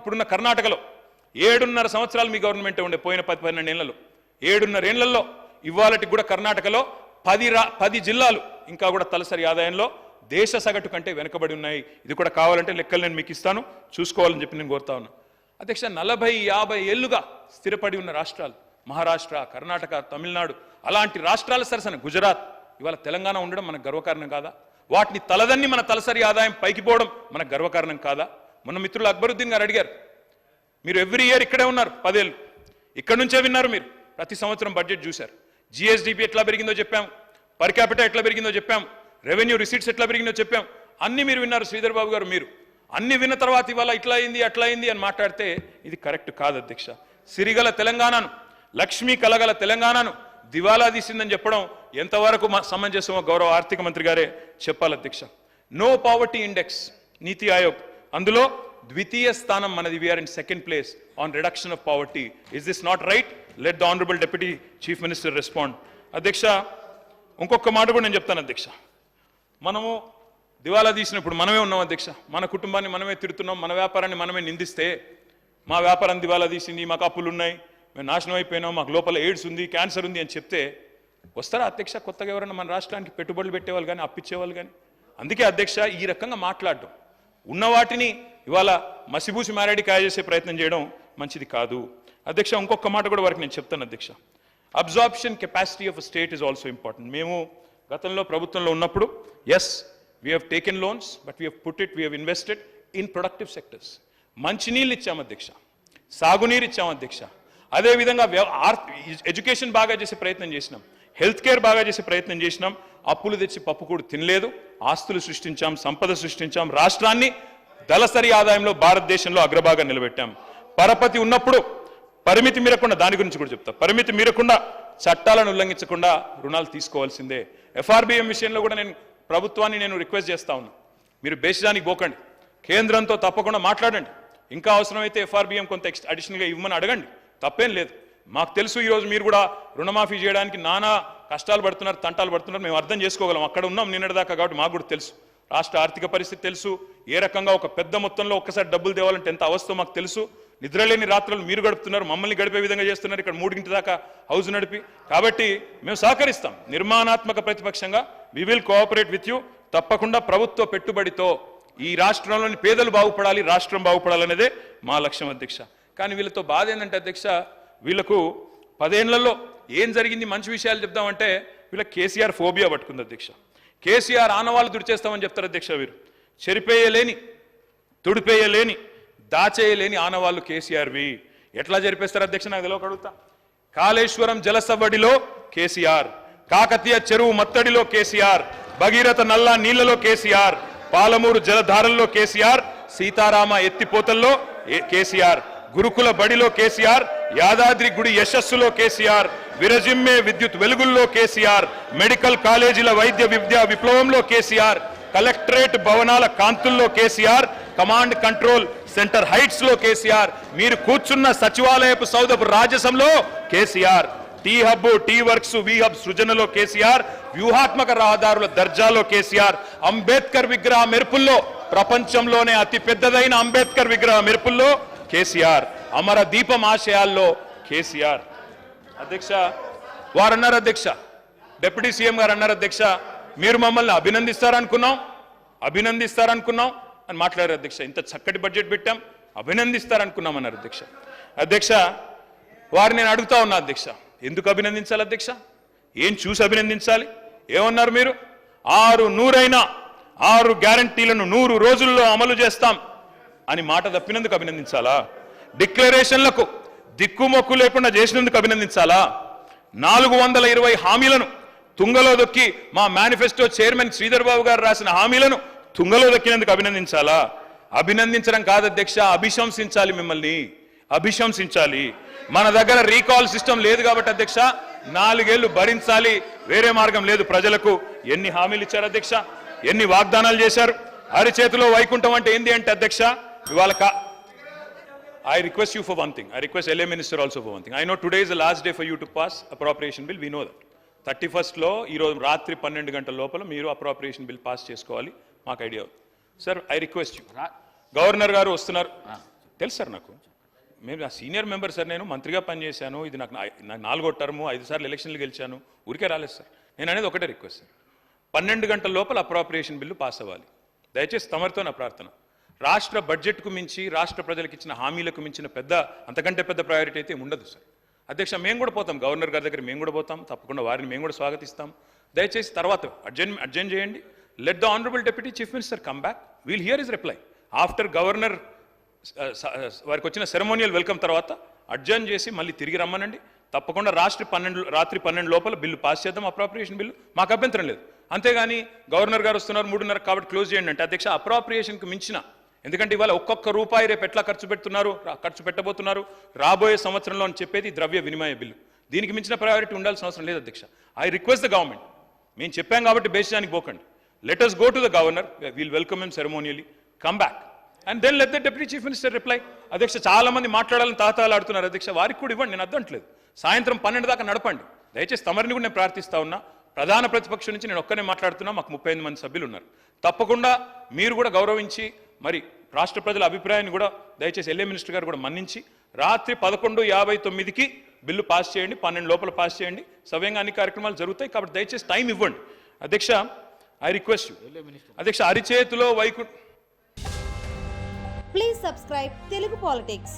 ఇప్పుడున్న కర్ణాటకలో 7.5 సంవత్సరాలు మీ గవర్నమెంట్ ఉండే పోయిన 10-12 ఏళ్లలో 7.5 ఏళ్లలో ఇవాళకి కూడా కర్ణాటకలో 10 జిల్లాలు ఇంకా కూడా తలసరి ఆదాయంలో దేశ సగటు కంటే వెనుకబడి ఉన్నాయి. ఇది కూడా కావాలంటే లెక్కలు నేను మీకు ఇస్తాను, చూసుకోవాలని చెప్పి నేను కోరుతా ఉన్నా. అధ్యక్ష 40-50 ఏళ్లుగా స్థిరపడి ఉన్న రాష్ట్రాలు మహారాష్ట్ర, కర్ణాటక, తమిళనాడు అలాంటి రాష్ట్రాల సరసన గుజరాత్ ఇవాళ తెలంగాణ ఉండడం మనకు గర్వకారణం కాదా? వాటిని తలదన్ని మన తలసరి ఆదాయం పైకి పోవడం మనకు గర్వకారణం కాదా? మన మిత్రులు అక్బరుద్దీన్ గారు అడిగారు, మీరు ఎవ్రీ ఇయర్ ఇక్కడే ఉన్నారు 10 ఏళ్ళు, ఇక్కడ నుంచే విన్నారు మీరు, ప్రతి సంవత్సరం బడ్జెట్ చూశారు, జిఎస్డిపి ఎట్లా పెరిగిందో చెప్పాం, పర్ క్యాపిటల్ ఎట్లా పెరిగిందో చెప్పాం, రెవెన్యూ రిసీట్స్ ఎట్లా పెరిగిందో చెప్పాం, అన్ని మీరు విన్నారు శ్రీధర్ బాబు గారు. మీరు అన్ని విన్న తర్వాత ఇవాళ ఇట్లా అయింది అట్లా అయింది అని మాట్లాడితే ఇది కరెక్ట్ కాదు అధ్యక్ష. సిరిగల తెలంగాణను, లక్ష్మీ కలగల తెలంగాణను దివాలా తీసిందని చెప్పడం ఎంతవరకు సమంజసమో గౌరవ ఆర్థిక మంత్రి గారే చెప్పాలి అధ్యక్ష. నో పావర్టీ ఇండెక్స్ నీతి ఆయోగ్, అందులో ద్వితీయ స్థానం మనది. We are in second place on reduction of poverty. Is this not right? Let the honourable deputy chief minister respond. అధ్యక్ష ఇంకొక మాట కూడా నేను చెప్తాను అధ్యక్ష. మనము దివాలా తీసినప్పుడు మనమే ఉన్నాం అధ్యక్ష, మన కుటుంబాన్ని మనమే తిడుతున్నాం, మన వ్యాపారాన్ని మనమే నిందిస్తే మా వ్యాపారం దివాలా తీసింది, మాకు అప్పులు ఉన్నాయి, మేము నాశనం అయిపోయినాం, మాకు లోపల ఎయిడ్స్ ఉంది, క్యాన్సర్ ఉంది అని చెప్తే వస్తారా అధ్యక్ష కొత్తగా ఎవరైనా మన రాష్ట్రానికి పెట్టుబడులు పెట్టేవాళ్ళు కానీ అప్పిచ్చేవాళ్ళు కానీ? అందుకే అధ్యక్ష ఈ రకంగా మాట్లాడడం, ఉన్న వాటిని ఇవాళ మసిబూసి మారేడి కాయ చేసే ప్రయత్నం చేయడం మంచిది కాదు అధ్యక్ష. ఇంకొక మాట కూడా వారికి నేను చెప్తాను అధ్యక్ష. Absorption capacity of state is also important. మేము గతంలో ప్రభుత్వంలో ఉన్నప్పుడు yes we have taken loans but we have put it, we have invested in productive sectors. మంచినీళ్ళు ఇచ్చాం అధ్యక్ష, సాగునీరు ఇచ్చాం అధ్యక్ష, అదేవిధంగా ఎడ్యుకేషన్ బాగా చేసే ప్రయత్నం చేసినాం, హెల్త్ కేర్ బాగా చేసే ప్రయత్నం చేసినాం, అప్పులు తెచ్చి పప్పు కూడా తినలేదు, ఆస్తులు సృష్టించాం, సంపద సృష్టించాం, రాష్ట్రాన్ని దళసరి ఆదాయంలో భారతదేశంలో అగ్రభాగం నిలబెట్టాం. పరపతి ఉన్నప్పుడు పరిమితి మీరకుండా, దాని గురించి కూడా చెప్తా, పరిమితి మీరకుండా చట్టాలను ఉల్లంఘించకుండా రుణాలు తీసుకోవాల్సిందే. ఎఫ్ఆర్బిఎం విషయంలో కూడా నేను ప్రభుత్వాన్ని రిక్వెస్ట్ చేస్తా ఉన్నా, మీరు బేసిదానికి పోకండి, కేంద్రంతో తప్పకుండా మాట్లాడండి, ఇంకా అవసరమైతే ఎఫ్ఆర్బిఎం కొంత అడిషనల్గా ఇవ్వమని అడగండి, తప్పేం లేదు. మాకు తెలుసు ఈరోజు మీరు కూడా రుణమాఫీ చేయడానికి నానా కష్టాలు పడుతున్నారు, తంటాలు పడుతున్నారు, మేము అర్థం చేసుకోగలం, అక్కడ ఉన్నాం నిన్నటిదాకా, కాబట్టి మాకు కూడా తెలుసు రాష్ట్ర ఆర్థిక పరిస్థితి తెలుసు, ఏ రకంగా ఒక పెద్ద మొత్తంలో ఒక్కసారి డబ్బులు తేవాలంటే ఎంత అవస్థో మాకు తెలుసు. నిద్రలేని రాత్రులు మీరు గడుపుతున్నారు, మమ్మల్ని గడిపే విధంగా చేస్తున్నారు, ఇక్కడ 3 గంటల దాకా హౌస్ నడిపి. కాబట్టి మేము సహకరిస్తాం, నిర్మాణాత్మక ప్రతిపక్షంగా we will cooperate with you. తప్పకుండా ప్రభుత్వ పెట్టుబడితో ఈ రాష్ట్రంలోని పేదలు బాగుపడాలి, రాష్ట్రం బాగుపడాలనేదే మా లక్ష్యం అధ్యక్ష. కానీ వీళ్ళతో బాధ ఏంటంటే అధ్యక్ష, వీళ్ళకు 10 ఏళ్లలో ఏం జరిగింది మంచి విషయాలు చెప్దామంటే వీళ్ళ కేసీఆర్ ఫోబియా పట్టుకుంది అధ్యక్ష. కేసీఆర్ ఆనవాళ్ళు తుడిచేస్తామని చెప్తారు అధ్యక్ష. వీరు చెరిపేయలేని, తుడిపేయలేని, దాచేయలేని ఆనవాళ్ళు కేసీఆర్వి. ఎట్లా జరిపేస్తారు అధ్యక్ష నాకు తెలియక అడుగుతా. కాళేశ్వరం జలసవ్వడిలో కేసీఆర్, కాకతీయ చెరువు మత్తడిలో కేసీఆర్, భగీరథ నల్లా నీళ్లలో కేసీఆర్, పాలమూరు జలధారల్లో కేసీఆర్, సీతారామ ఎత్తిపోతల్లో కేసీఆర్, గురుకుల బడిలో కేసీఆర్, యాదాద్రి గుడి యశస్సులో కేసీఆర్, విరజిమ్మే విద్యుత్ వెలుగుల్లో కేసీఆర్, మెడికల్ కాలేజీల వైద్య విద్యా విప్లవంలో కేసీఆర్, కలెక్టరేట్ భవనాల కాంతుల్లో KCR, command control centre heights లో కేసీఆర్, మీరు కూర్చున్న సచివాలయపు సౌధపు రాజసంలో KCR, T hub, T works, we hub సృజనలో కేసీఆర్, వ్యూహాత్మక రహదారుల దర్జాలో కేసీఆర్, అంబేద్కర్ విగ్రహ మెరుపుల్లో, ప్రపంచంలోనే అతి పెద్దదైన అంబేద్కర్ విగ్రహ మెరుపుల్లో కేసీఆర్, అమర దీపం ఆశయాల్లో కేసీఆర్. అధ్యక్ష వారు అన్నారు అధ్యక్ష, డిప్యూటీ సీఎం గారు అన్నారు అధ్యక్ష, మీరు మమ్మల్ని అభినందిస్తారనుకున్నాం అని మాట్లాడారు అధ్యక్ష. ఇంత చక్కటి బడ్జెట్ పెట్టాం, అభినందిస్తారనుకున్నాం అన్నారు అధ్యక్ష. అధ్యక్ష వారు నేను అడుగుతా ఉన్నా అధ్యక్ష, ఎందుకు అభినందించాలి అధ్యక్ష? ఏం చూసి అభినందించాలి? ఏమన్నారు మీరు? 6 గ్యారంటీలను 100 రోజుల్లో అమలు చేస్తాం అని మాట తప్పినందుకు అభినందించాలా? డిక్లరేషన్లకు దిక్కుమొక్కు లేకుండా చేసినందుకు అభినందించాలా? 420 హామీలను తుంగలో దొక్కి మా మేనిఫెస్టో చైర్మన్ శ్రీధర్ బాబు గారు రాసిన హామీలను తుంగలో దొక్కినందుకు అభినందించాలా? అభినందించడం కాదు అధ్యక్ష, అభిశంసించాలి, మిమ్మల్ని అభిశంసించాలి. మన దగ్గర రీకాల్ సిస్టమ్ లేదు కాబట్టి అధ్యక్ష 4 ఏళ్లు భరించాలి, వేరే మార్గం లేదు. ప్రజలకు ఎన్ని హామీలు ఇచ్చారు అధ్యక్ష, ఎన్ని వాగ్దానాలు చేశారు? అరిచేతిలో వైకుంఠం అంటే ఏంది అంటే అధ్యక్ష ఇవాళ I request you for one thing. I request LA Minister also for one thing. I know today is the last day for you to pass appropriation bill. We know that. 31st లో ఈరోజు రాత్రి 12 గంటల లోపల మీరు appropriation bill pass చేసుకోవాలి, మాకు idea. Sir I request you, governor గారు వస్తున్నారు, తెలుసు సార్ నాకు నా సీనియర్ మెంబర్ సార్, నేను మంత్రిగా పనిచేశాను, ఇది నాకు 4వ టర్ము, 5 సార్లు ఎలక్షన్లు గెలిచాను, ఊరికే రాలేదు సార్. నేను అనేది ఒకటే రిక్వెస్ట్ సార్, 12 గంటల లోపల అప్రాప్రియేషన్ బిల్లు పాస్ అవ్వాలి. దయచేసి తమరితో నా ప్రార్థన. రాష్ట్ర బడ్జెట్కు మించి, రాష్ట్ర ప్రజలకు ఇచ్చిన హామీలకు మించిన అంతకంటే పెద్ద ప్రయారిటీ అయితే ఉండదు సార్. అధ్యక్ష, మేము కూడా పోతాం, గవర్నర్ గారి దగ్గర మేము కూడా పోతాం, తప్పకుండా వారిని మేము కూడా స్వాగతిస్తాం. దయచేసి తర్వాత అడ్జెంట్ చేయండి. Let the honourable deputy chief minister come back, we'll hear his reply after governor వారికి వచ్చిన సెరమోనియల్ వెల్కమ్ తర్వాత అడ్జర్న్ చేసి మళ్ళీ తిరిగి రమ్మనండి. తప్పకుండా రాత్రి 12 లోపల బిల్లు పాస్ చేద్దాం, అప్రాప్రియేషన్ బిల్లు. మాకు అభ్యంతరం లేదు. అంతేగాని గవర్నర్ గారు వస్తున్నారు 3:30 కాబట్టి క్లోజ్ చేయండి అంటే అధ్యక్ష, అప్రాప్రియేషన్కి మించిన, ఎందుకంటే ఇవాళ ఒక్కొక్క రూపాయి రేపు ఎట్లా ఖర్చు పెట్టబోతున్నారు రాబోయే సంవత్సరంలో అని చెప్పేది ద్రవ్య వినిమయ బిల్లు. దీనికి మించిన ప్రయారిటీ ఉండాల్సిన అవసరం లేదు అధ్యక్ష. ఐ రిక్వెస్ట్ ద గవర్నమెంట్, మేము చెప్పాం కాబట్టి బేసిదానికి పోకండి. Let us go to the governor, we'll welcome him ceremonially, come back and then let the deputy chief minister reply. అధ్యక్ష, చాలా మంది మాట్లాడాలని తాతాలాడుతున్నారు అధ్యక్ష, వారికి కూడా ఇవ్వండి, నేను అర్థంట్లేదు. సాయంత్రం 12 దాకా నడపండి. దయచేసి తమరిని కూడా నేను ప్రార్థిస్తా ఉన్నా. ప్రధాన ప్రతిపక్షం నుంచి నేను ఒక్కనే మాట్లాడుతున్నా, మాకు 35 మంది సభ్యులు ఉన్నారు. తప్పకుండా మీరు కూడా గౌరవించి, మరి రాష్ట్ర ప్రజల అభిప్రాయాన్ని కూడా దయచేసి ఎల్ఏ మినిస్టర్ గారు కూడా మన్నించి రాత్రి 11:59కి బిల్లు పాస్ చేయండి, 12 లోపల పాస్ చేయండి. సవ్యంగా అన్ని కార్యక్రమాలు జరుగుతాయి కాబట్టి దయచేసి టైం ఇవ్వండి. అధ్యక్ష, ఐ రిక్వెస్ట్ యూ. అధ్యక్ష, అరిచేతిలో Vaikuntha. Please subscribe Telugu Politics.